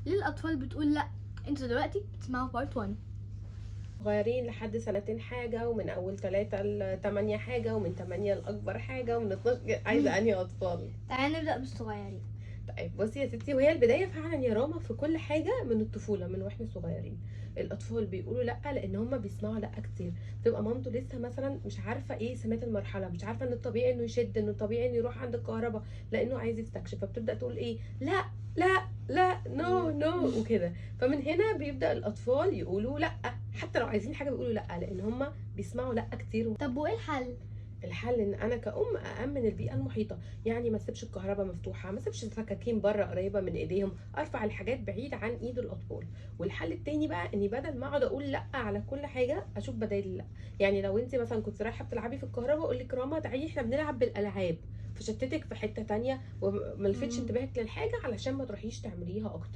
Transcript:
للاطفال بتقول لا انتوا دلوقتي بتسمعوا بارت 1. صغيرين لحد سنتين حاجة، ومن أول 3 ل8 حاجة، ومن 8 لأكبر حاجة، ومن 12 عايزة أنهي أطفال؟ تعالى نبدا بالصغيرين. طيب بصي يا ستي، وهي البداية فعلا يا راما في كل حاجة من الطفولة، من واحنا صغيرين. الأطفال بيقولوا لأ لأن هما بيسمعوا لأ كتير. بتبقى مامته لسه مثلا مش عارفة ايه سمات المرحلة، مش عارفة ان الطبيعي انه يشد، انه الطبيعي انه يروح عند الكهرباء لأنه عايز يستكشف، فبتبدأ تقول ايه لا لا لا نو نو وكده. فمن هنا بيبدأ الأطفال يقولوا لأ، حتى لو عايزين حاجة بيقولوا لأ لأن هما بيسمعوا لأ كتير. طب وايه الحل؟ الحل ان انا كأم أأمن البيئة المحيطة، يعني ما اسيبش الكهرباء مفتوحة، ما اسيبش السكاكين بره قريبة من ايديهم، ارفع الحاجات بعيد عن ايد الاطفال. والحل التاني بقى اني بدل ما اقعد اقول لا على كل حاجة اشوف بدائل لا. يعني لو انت مثلا كنت رايحة بتلعبي في الكهرباء اقول لك راما تعالي احنا بنلعب بالالعاب، فشتتك في حتة تانية وملفتش انتباهك للحاجة علشان ما تروحيش تعمليها اكتر.